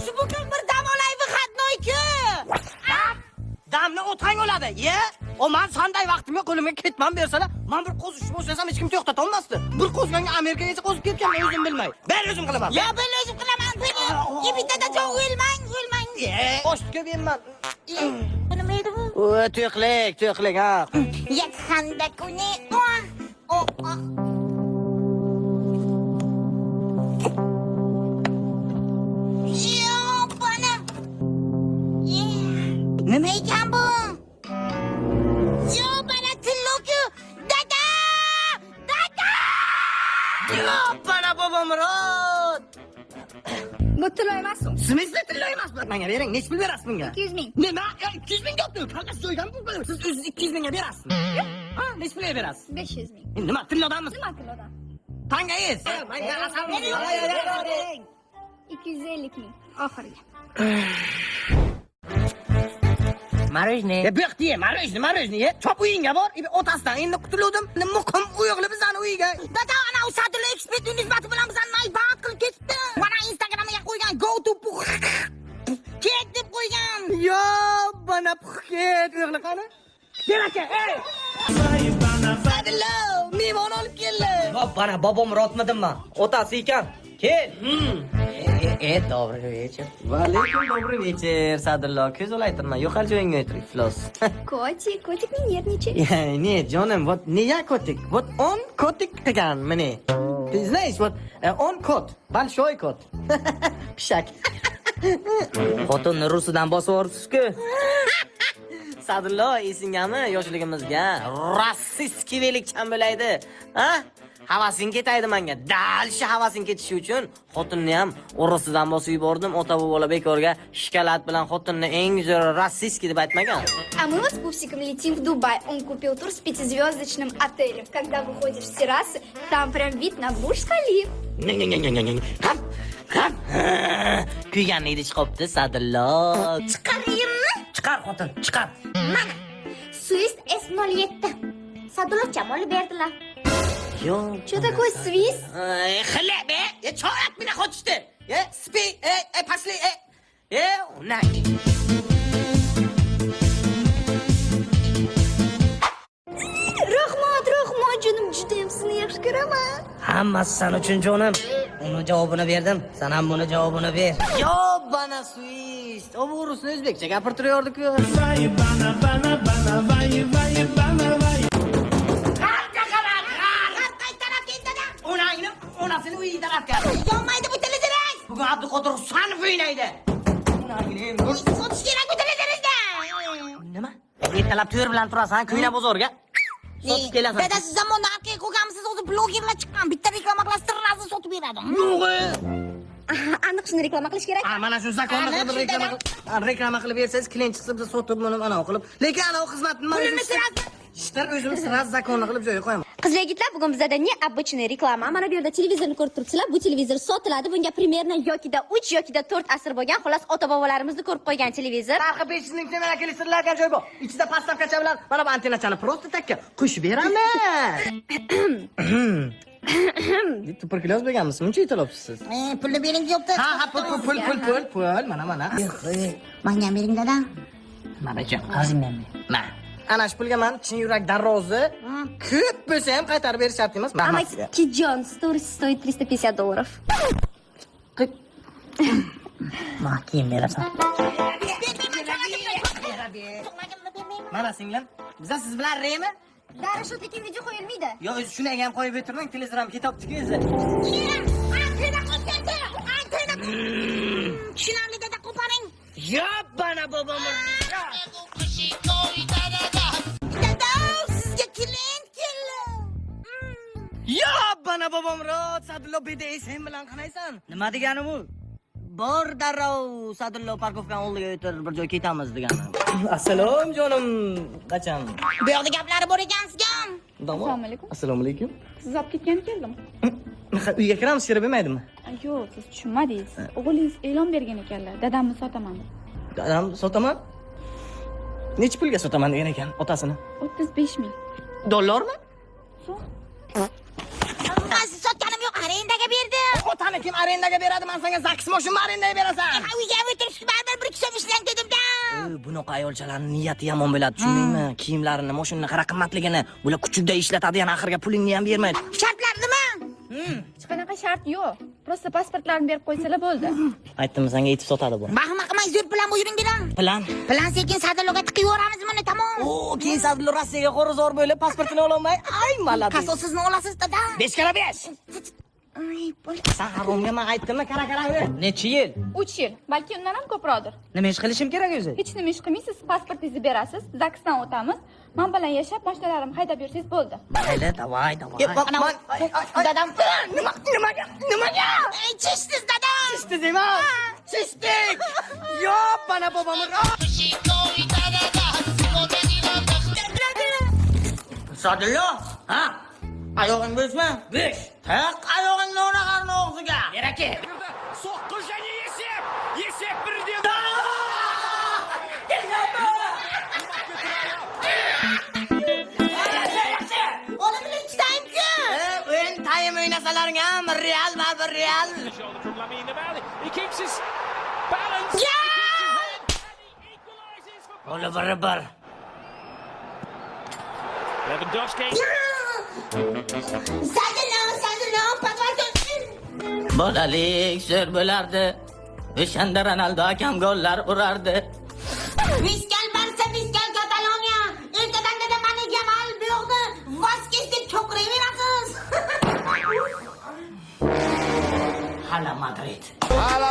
shu bugun bir dam olay выходной-ku. Damni o'tang oladi, ye? O men sanday vaqtim yo'q, qo'limga ketmam bersalar, men bir qo'zishni boshlasam hech kim to'xtata olmasdi. Bir qo'zganga Amerikaga qo'zib ketgan, men o'zim bilmay. Ben o'zim qilaman. Ya ben o'zim qilaman, beni. Ibitada joy o'lmang. Boshni ko'payman. Nima edi bu? O, to'qlik, ha. Yakhanda kuni. Yo, bana. Nima ekan bu? Yo, bana tilloku. Dada! Yo, bana bobomrod. Bu tilo emasmi? Smysli tillo emas. Menga bering, nech pul berasiz bunga? 200 ming. Nima? 200 ming yo'qmi? Qanaqa so'ygan pul? Siz o'zingiz 200 mingga berasiz. Ha, nech pulga berasiz? 500 ming. Nima tillodanmi? Nima tilodan? Tangayiz. Menga asal bering. 250 ming. Oxiriga. Marojniy. Ya bu yoqda ye, marojniy ye. Chop uyingga bor. Otasidan endi qutuldim. Muqim o'g'li bizani uyiga. Dada, ana Usadullo ekspert nisbati bilan bizani naybat qilib ketdi. Mana Instagramga qo'ygan go to ket deb qo'ygan. Yo, bana puxket o'g'li qani? Ber aka, ey! Sadillo, mehmon olib keldi. Bana bobomrodmidimman? Otasi ekan. Kel. Добрый вечер. Валейкум, добрый вечер, Sadillo. Ko'z olaytirma, yo'qol joyingga o'tir, iflos. Kotik не нервничай. Нет, jonim, вот не я котик. Вот он котик qilgan, meni. Ты знаешь, вот он кот, большой кот. Pishak. Xotinni rusidan bosib yuboribsiz-ku. Sadillo, esingami yoshligimizga rossiyskiy velikchan bo'laydi. Ha? Havasing ketaydi menga. Dal shu havasing ketishi uchun xotinni ham urusidan bosib yubordim. Ota bola bekorga shikolat bilan xotinni eng zo'r rossiyskiy deb aytmagan. А мы с Пупсиком летим в Дубай. Он купил тур с 5-звездочным отелем. Когда выходишь с террасы, там прям вид на Бурж-Халиф. Qap. Kuyganni idish qopti, Sadillo. Chiqarayimmi? Chiqar xotin, chiqar. Mana. Swiss S07. Sadullovcham olib berdilar. Yo. Что такое Swiss? Xila be. Cho'rat meni qochdi. Spi, pashli. Una. Rahmat, jonim, judayam sizni yaxshi ko'raman. Hammasi sen uchun jonim. Uni javobini berdim. Sen ham buni javobini ber. Yo, bana Swiss. O bu rusni o'zbekcha gapirtiryordi-ku. Onasini uyi tarafga. Yonmaydi bu televizor. Bugun Abduqodir Husanov o'ynaydi. Sotish kerak bu televizorda. Nima? Ertalab to'r bilan turasan, kuyna bozorga. Sotib kelasan. Dada, siz zamonda orqaga qo'yganmisiz, o'zi blogerlar chiqqan, bitta reklama qilasiz, tirrasini sotib beradi. Aniq shuni reklama qilish kerak. Mana shu zakonni qilib reklama qilib bersangiz, klient chiqsa biz sotib buni ana qilib. Lekin ana xizmatni Pulini sirasi. ishlar o'zimiz sirasi zakonni qilib joyiga qo'yaman. Qizlar yigitlar, bugun bizda не обычный reklama. Mana bu yerda televizorni ko'rib turibsizlar. Bu televizor sotiladi. Bunga примерно yokida 3 yokida 4 asr bo'lgan. Xolos, ota-bobolarimizni ko'rib qo'ygan televizor. Narxi 500 ming tanga kelishtirilgan joy bor. Ichida pastavkacha bilan mana bu antennachani просто takka qo'shib beraman. Tuberkuloz bo'lganmisiz? Muncha yetalabsiz siz. Pulni bering deyapti. Ha, pul. Mana. Menga bering dada. Mana jon, qazingdan ber. Mana. Ana shu pulga men chin yurakdan rozi. Ko'p bo'lsa ham qaytarib berish shart emas. Киджон, стоит $350. Ma kiyim berasan. Mana singlim, biza siz bilan reymi? Darashot ekan video qo'yilmaydi. Yo, o'zi shuni ham qo'yib o'tirmang, televizor ham ketibdi-ku o'zi. Tushunarli dada, qo'paring. Yo, bana bobom. Dada, sizga klient keldi. Yo, bana bobom rot, Sadillo bede sen bilan qanaysan? Nima degani bu? Bor darrov Sadillo parkovkan oldiga o'tir, bir joy ketamiz degani. Assalom jonim, qachon? Bu yoqda gaplari bor ekan sizga. Assalomu alaykum. Assalomu alaykum. Siz olib ketgan keldim. Uyga kiramiz, shira bermaydimi? Yo'q, siz tushunmadingiz. O'g'lingiz e'lon bergan ekanlar. Dadamni sotaman deb. Dadam sotaman? Necha pulga sotaman degan ekan otasini? 35 ming. Dollarmi? So'ng. Siz sotganim yo'q, arendaga berdi. Otani mashinalarni kim arendaga beradi? Men senga 8 mashina arendaga berasan. Uyga o'tirishni baribir bir kishi ishlang dedim-da. Bunaqa ayolchalarning niyati yomon bo'ladi, tushundingmi? Kiyimlarini, mashinani qara qimmatligini, bular kuchida ishlatadigan, oxirga pulingni ham bermaydi. Shartlar nima? Hech qanaqa shart yo'q. Prosta pasportlarini berib qo'ysalar bo'ldi. Aytdim senga yetib sotadi bu. Bahma qilmang, zo'r bilan buyuringlar. Plan. Plan sekin sadaloga tiqib yuboramiz buni, tamom. Keyin Sadullo Rossiyaga qo'rizor bo'lib pasportini ololmay, ay maladi. Kasosizni olasiz, dada. 5 kara 5. Ay, bo'l. Sen haromga men aytdimmi, kara. Necha yil? 3 yil, balki undan ham ko'proqdir. Nima ish qilishim kerak o'zi? Hech nima ish qilmaysiz, pasportingizni berasiz, zaksdan o'tamiz. Men bilan yashab, mashinalarimni haydab yursangiz bo'ldi. Mayli, davay. Dadam. Nimaga? Ey, chishdingiz, dada. Chishdik emas. Chishdik. Yo'q, bana bobomni. Sadullo, ha? Ayog'ing 5mi? 5. Tak ayog'ingni o'rnaqarni og'ziga. Beraki. So'qqizani yesib birdi. Oğlum bilan ikkitayim-ku. O'yin tayim o'ynasalaring ham real baribir real. Shoulder from Lamine Yamal. He keeps his balance. Oliver bir. Lewandowski. Sadullo, patron. Bolalik zo'r bo'lardi. O'shanda Ronaldo akam gollar urardi. Viskal Barsa, viskal Kataloniya. Ertadan dada mani Jamal bu yoqda Vaskes deb cho'qirayverasiz. Hala Madrid. Hala